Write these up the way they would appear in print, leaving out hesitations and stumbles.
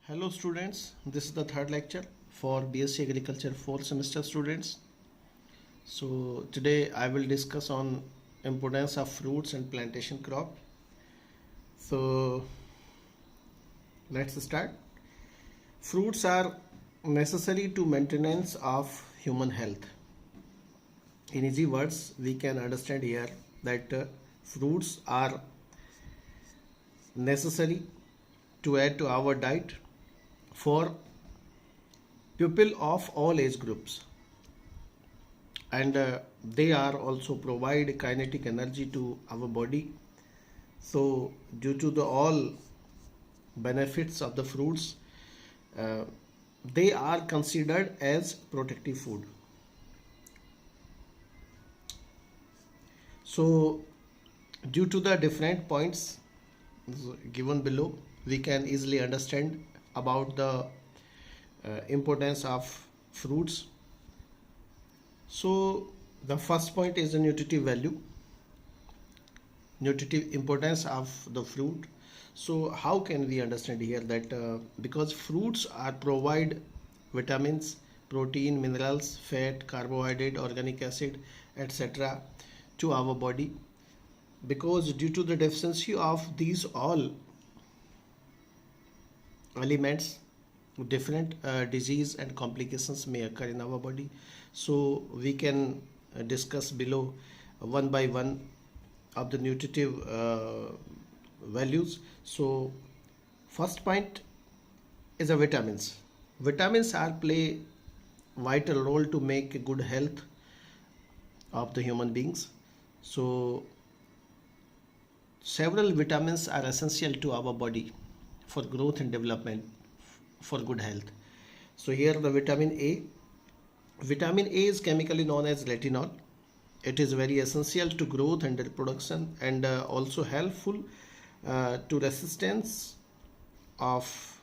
Hello students, this is the third lecture for BSc Agriculture 4th semester students. So today I will discuss on importance of fruits and plantation crop. So let's start. Fruits are necessary to maintenance of human health. In easy words, we can understand here that fruits are necessary to add to our diet for people of all age groups, and they are also provide kinetic energy to our body. So due to the all benefits of the fruits, uh, they are considered as protective food. So due to the different points given below, we can easily understand about the importance of fruits. So the first point is the nutritive value, nutritive importance of the fruit. So how can we understand here that because fruits are provide vitamins, protein, minerals, fat, carbohydrate, organic acid, etc. to our body, because due to the deficiency of these all elements, different disease and complications may occur in our body. So we can discuss below one by one of the nutritive values. So first point is the vitamins. Vitamins are play vital role to make a good health of the human beings. So several vitamins are essential to our body for growth and development, for good health. So here the vitamin A. Vitamin A is chemically known as retinol. It is very essential to growth and reproduction, and also helpful to resistance of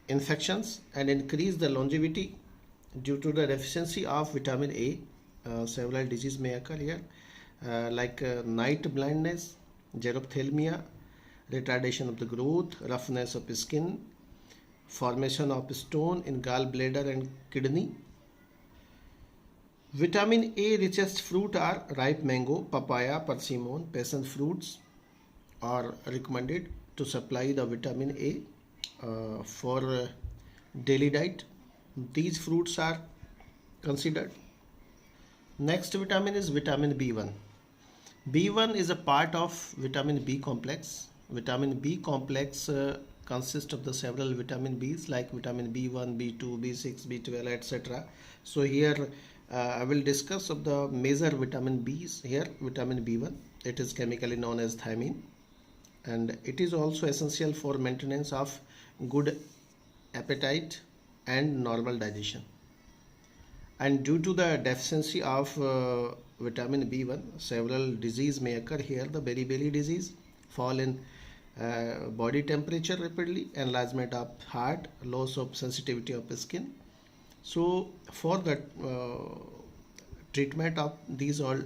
infections and increase the longevity. Due to the deficiency of vitamin A, several diseases may occur here, like night blindness, xerophthalmia, retardation of the growth, roughness of skin, formation of stone in gallbladder and kidney. Vitamin A richest fruit are ripe mango, papaya, persimmon, passion fruits are recommended to supply the vitamin A for daily diet. These fruits are considered. Next vitamin is vitamin B1. B1 is a part of vitamin B complex. Vitamin B complex consists of the several vitamin B's like vitamin B1, B2, B6, B12, etc. So here I will discuss of the major vitamin B's here. Vitamin B1, it is chemically known as thiamine, and it is also essential for maintenance of good appetite and normal digestion. And due to the deficiency of vitamin B1, several disease may occur here. The beriberi disease, fall in body temperature rapidly, enlargement of heart, loss of sensitivity of skin. So for the treatment of these all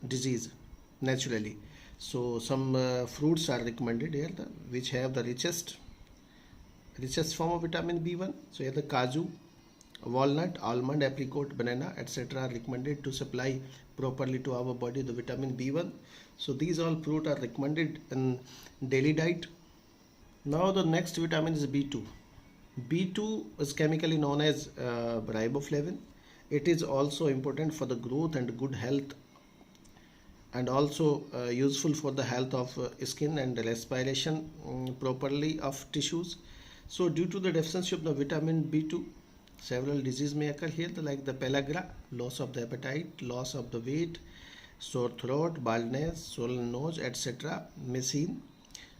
disease naturally, so some fruits are recommended here, which have the richest form of vitamin B1. So here the kaju, walnut, almond, apricot, banana, etc. are recommended to supply properly to our body the vitamin B1. So these all fruit are recommended in daily diet. Now the next vitamin is B2. B2 is chemically known as riboflavin. It is also important for the growth and good health, and also useful for the health of skin and respiration properly of tissues. So due to the deficiency of the vitamin B2, several diseases may occur here, like the pellagra, loss of the appetite, loss of the weight, sore throat, baldness, swollen nose, etc. may seen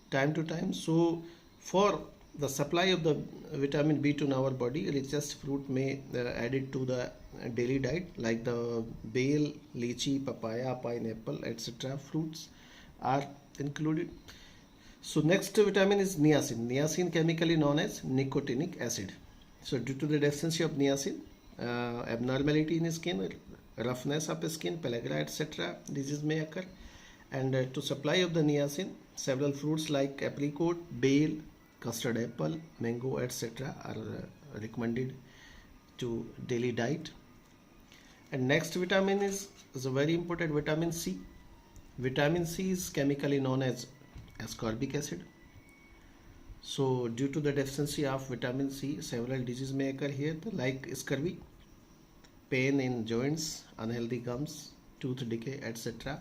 time to time. So for the supply of the vitamin B2 in our body, richest fruit may added to the daily diet, like the bale, lychee, papaya, pineapple, etc. fruits are included. So next vitamin is niacin. Niacin chemically known as nicotinic acid. So due to the deficiency of niacin, abnormality in skin, roughness of skin, pellagra, etc. disease may occur. And to supply of the niacin, several fruits like apricot, bale, custard apple, mango, etc. are recommended to daily diet. And next vitamin is a very important vitamin C. Vitamin C is chemically known as ascorbic acid. So due to the deficiency of vitamin C, several diseases may occur here, like scurvy, pain in joints, unhealthy gums, tooth decay, etc.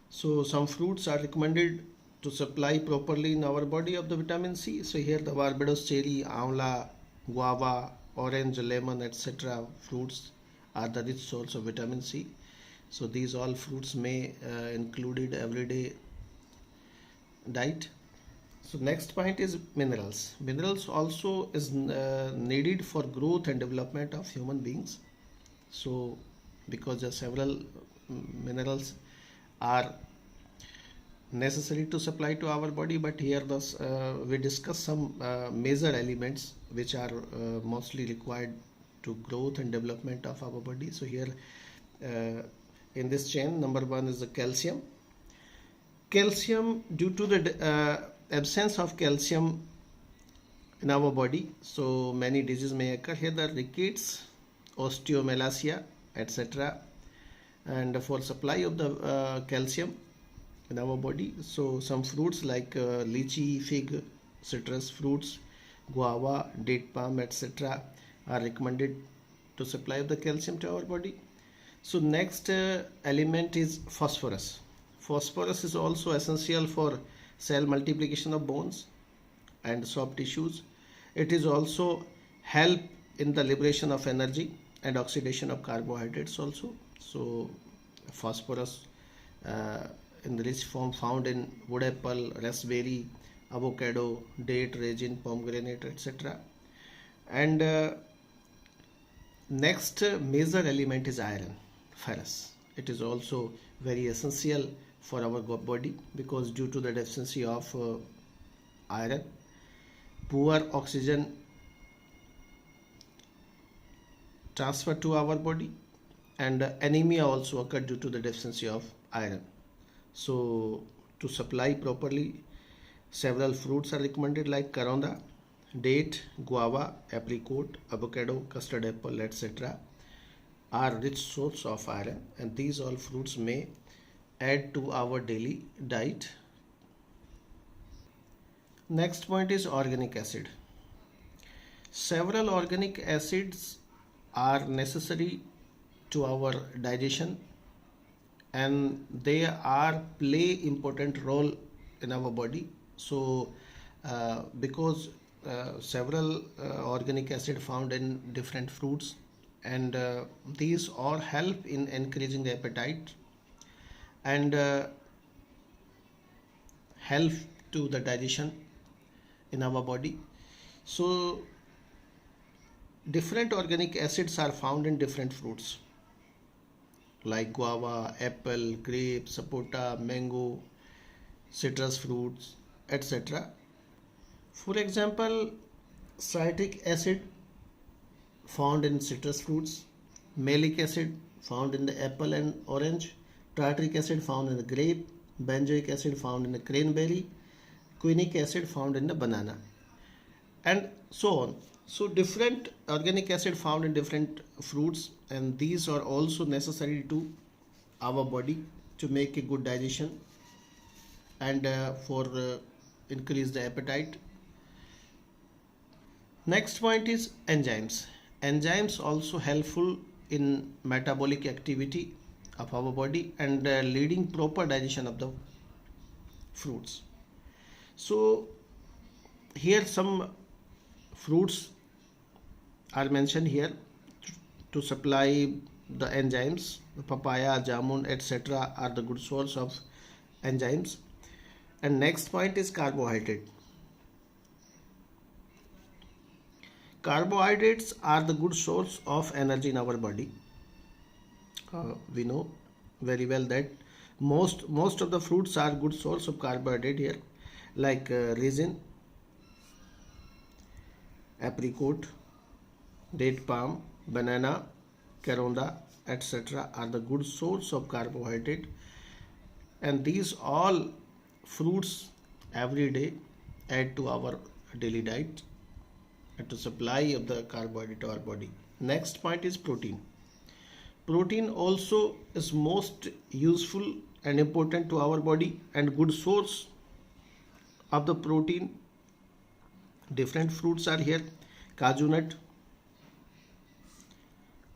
So some fruits are recommended to supply properly in our body of the vitamin C. So here the Barbados cherry, amla, guava, orange, lemon, etc. fruits are the rich source of vitamin C. So these all fruits may included everyday diet. So next point is minerals. Minerals also is needed for growth and development of human beings. So because there are several minerals are necessary to supply to our body, but here thus we discuss some major elements which are mostly required to growth and development of our body. So here in this chain, number one is the calcium. Calcium, due to the absence of calcium in our body, so many diseases may occur. Here the rickets, osteomalacia, etc. And for supply of the calcium in our body, so some fruits like lychee, fig, citrus fruits, guava, date palm, etc. are recommended to supply of the calcium to our body. So next element is phosphorus. Phosphorus is also essential for cell multiplication of bones and soft tissues. It is also help in the liberation of energy and oxidation of carbohydrates also. So phosphorus in the rich form found in wood apple, raspberry, avocado, date, raisin, pomegranate, etc. And next major element is iron, ferrous. It is also very essential for our body because due to the deficiency of iron, poor oxygen transfer to our body, and anemia also occur due to the deficiency of iron. So to supply properly, several fruits are recommended like karonda, date, guava, apricot, avocado, custard apple, etc. are rich source of iron, and these all fruits may add to our daily diet. Next point is organic acid. Several organic acids are necessary to our digestion, and they are play important role in our body. So because several organic acid found in different fruits, and these all help in increasing the appetite and help to the digestion in our body. So different organic acids are found in different fruits like guava, apple, grape, sapota, mango, citrus fruits, etc. For example, citric acid found in citrus fruits, malic acid found in the apple and orange, tartaric acid found in the grape, benzoic acid found in the cranberry, quinic acid found in the banana, and so on. So different organic acid found in different fruits, and these are also necessary to our body to make a good digestion and for increase the appetite. Next point is enzymes. Enzymes also helpful in metabolic activity of our body and leading proper digestion of the fruits. So here some fruits are mentioned here to supply the enzymes. Papaya, jamun, etc. are the good source of enzymes. And next point is carbohydrate. Carbohydrates are the good source of energy in our body. We know very well that most of the fruits are good source of carbohydrate here, like raisin, apricot, date palm, banana, karonda, etc. are the good source of carbohydrate, and these all fruits every day add to our daily diet and to supply of the carbohydrate to our body. Next point is protein. Protein also is most useful and important to our body, and good source of the protein. Different fruits are here: cashew nut,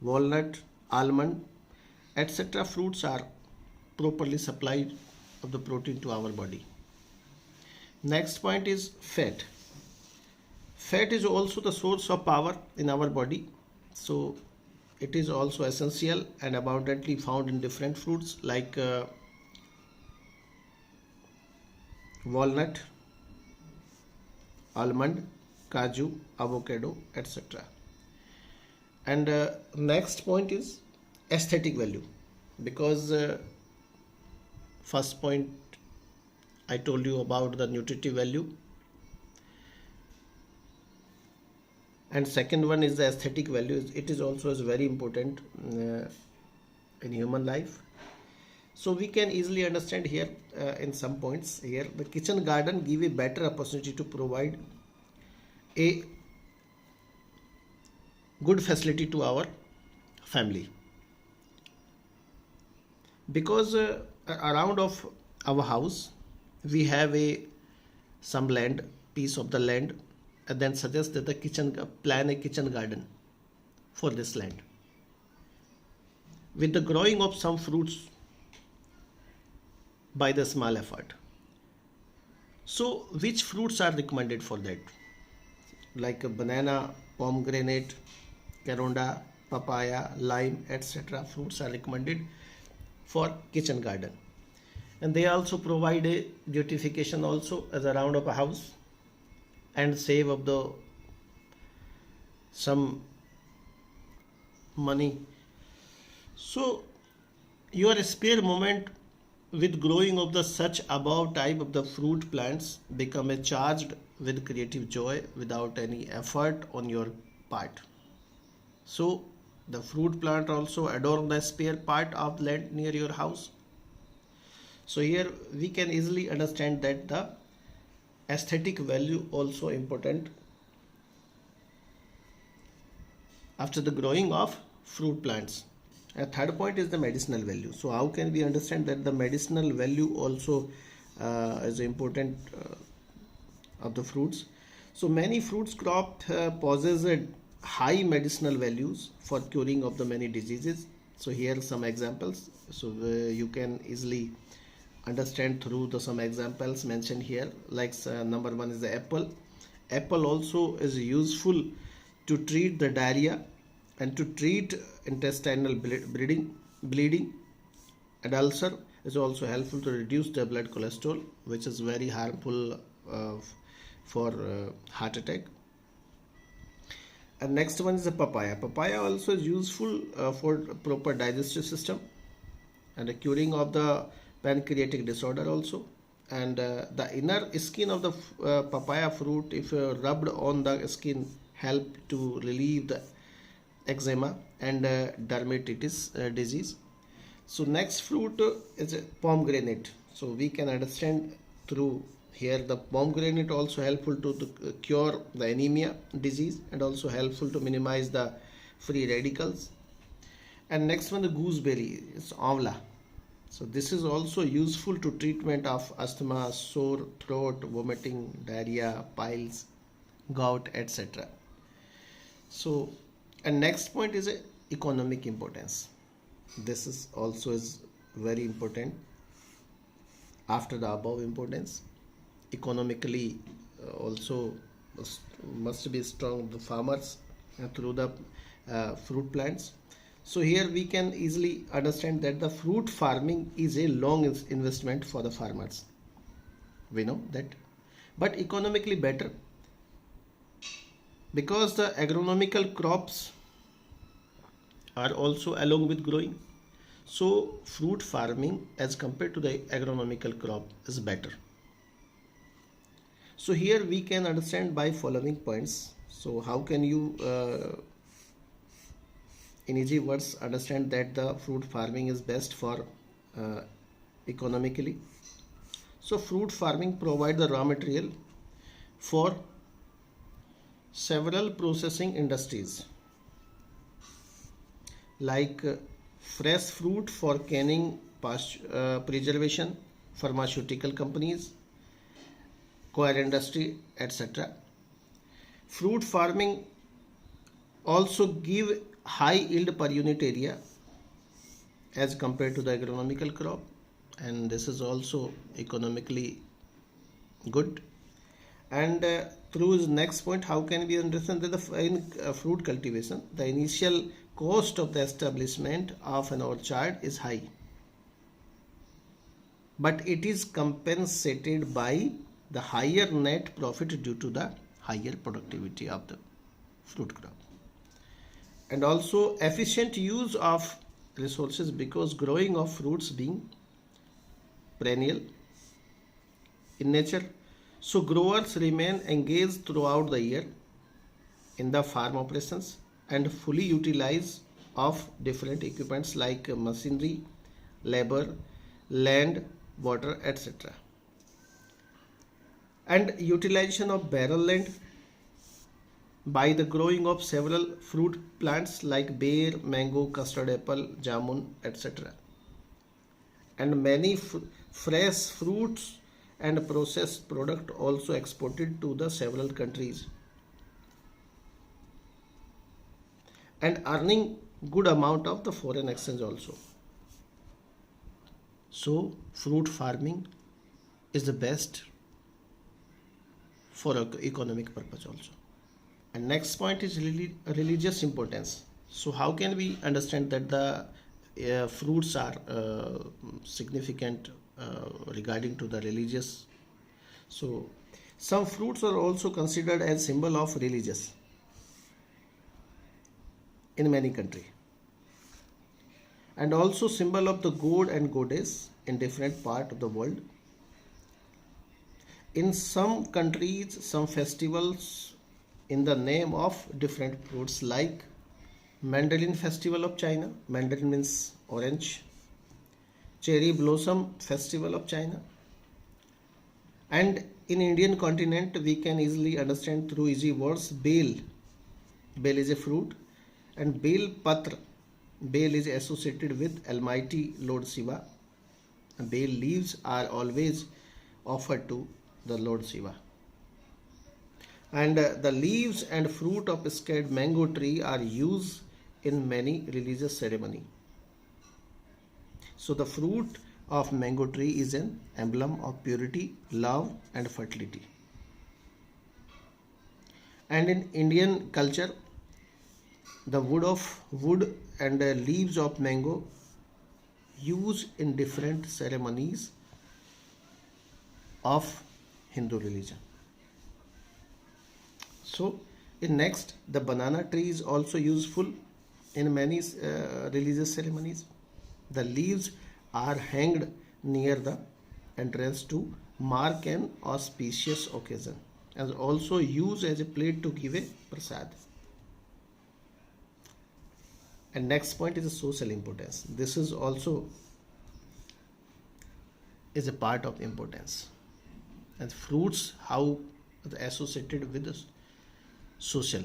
walnut, almond, etc. Fruits are properly supplied of the protein to our body. Next point is fat. Fat is also the source of power in our body, so it is also essential and abundantly found in different fruits like walnut, almond, cashew, avocado, etc. And next point is aesthetic value, because first point I told you about the nutritive value, and second one is the aesthetic value. It is also is very important in human life. So we can easily understand here in some points here. The kitchen garden give a better opportunity to provide a good facility to our family, because around of our house we have some land, piece of the land, and then suggest that the plan a kitchen garden for this land with the growing of some fruits by the small effort. So which fruits are recommended for that? Like a banana, pomegranate, caronda, papaya, lime, etc. fruits are recommended for kitchen garden, and they also provide a beautification also as around of a house, and save of the some money. So your spare moment with growing of the such above type of the fruit plants become a charged with creative joy without any effort on your part. So the fruit plant also adorn the spare part of land near your house. So here we can easily understand that the aesthetic value also important after the growing of fruit plants. A third point is the medicinal value. So how can we understand that the medicinal value also is important of the fruits? So many fruits crop possess a high medicinal values for curing of the many diseases. So here are some examples. So you can easily understand through some examples mentioned here. Like number one is the apple. Apple also is useful to treat the diarrhea and to treat intestinal bleeding, and ulcer. Is also helpful to reduce the blood cholesterol, which is very harmful for heart attack. And next one is the papaya. Papaya also is useful for proper digestive system and the curing of the pancreatic disorder also. And the inner skin of the papaya fruit, if rubbed on the skin, help to relieve the eczema and dermatitis disease. So next fruit is a pomegranate. So we can understand through here the pomegranate also helpful to cure the anemia disease and also helpful to minimize the free radicals. And next one, the gooseberry, is amla. So this is also useful to treatment of asthma, sore throat, vomiting, diarrhea, piles, gout, etc. So, and next point is economic importance. This is also is very important after the above importance. Economically also must be strong the farmers through the fruit plants. So here we can easily understand that the fruit farming is a long investment for the farmers. We know that, but economically better because the agronomical crops are also along with growing. So fruit farming as compared to the agronomical crop is better. So here we can understand by following points. So how can you in easy words understand that the fruit farming is best for economically? So fruit farming provide the raw material for several processing industries like fresh fruit for canning, preservation, pharmaceutical companies, coir industry, etc. Fruit farming also give high yield per unit area as compared to the agronomical crop, and this is also economically good. And through his next point, how can we understand that in fruit cultivation, the initial cost of the establishment of an orchard is high, but it is compensated by the higher net profit due to the higher productivity of the fruit crop, and also efficient use of resources, because growing of fruits being perennial in nature, so growers remain engaged throughout the year in the farm operations and fully utilize of different equipments like machinery, labor, land, water, etc. And utilization of barrel land by the growing of several fruit plants like bear, mango, custard apple, jamun, etc. And many fresh fruits and processed product also exported to the several countries, and earning good amount of the foreign exchange also. So fruit farming is the best for economic purpose also. And next point is religious importance. So how can we understand that the fruits are significant regarding to the religious? So some fruits are also considered as symbol of religious in many countries, and also symbol of the god and goddess in different part of the world. In some countries, some festivals in the name of different fruits, like Mandarin Festival of China. Mandarin means orange. Cherry Blossom Festival of China. And in Indian continent, we can easily understand through easy words. Bel. Bel is a fruit, and Bel Patra. Bel is associated with Almighty Lord Shiva. Bel leaves are always offered to the Lord Shiva. And the leaves and fruit of sacred mango tree are used in many religious ceremony. So the fruit of mango tree is an emblem of purity, love, and fertility. And in Indian culture, the wood and leaves of mango used in different ceremonies of Hindu religion. So in next, the banana tree is also useful in many religious ceremonies. The leaves are hanged near the entrance to mark an auspicious occasion, and also used as a plate to give a prasad. And next point is the social importance. This is also is a part of importance. And fruits, how associated with the social.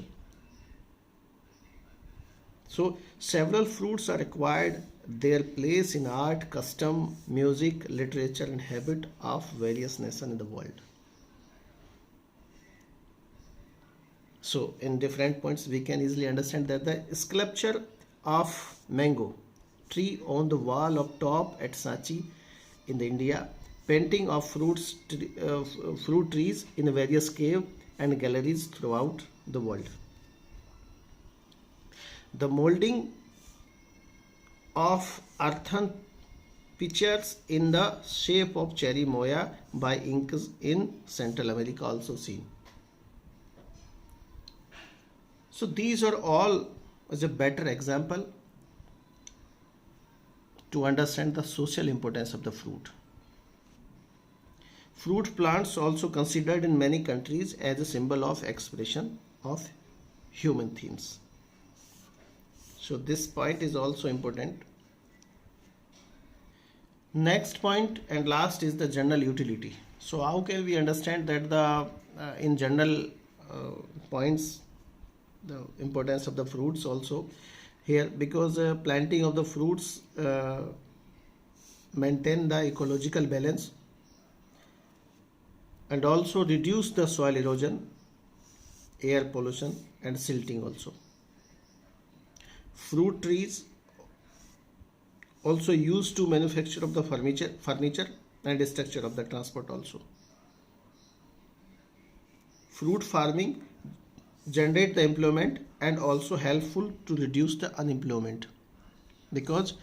So several fruits are acquired their place in art, custom, music, literature, and habit of various nations in the world. So in different points, we can easily understand that the sculpture of mango tree on the wall of top at Sanchi in the India, painting of fruit trees in various cave and galleries throughout the world. The molding of earthen pitchers in the shape of cherry moya by Incas in Central America also seen. So these are all as a better example to understand the social importance of the fruit. Fruit plants also considered in many countries as a symbol of expression of human themes. So this point is also important. Next point and last is the general utility. So how can we understand that the in general points the importance of the fruits also here, because planting of the fruits maintain the ecological balance and also reduce the soil erosion, air pollution and silting also. Fruit trees also used to manufacture of the furniture and structure of the transport also. Fruit farming generate the employment and also helpful to reduce the unemployment, because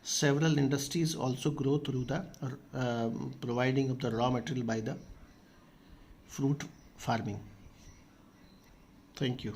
several industries also grow through the providing of the raw material by the fruit farming. Thank you.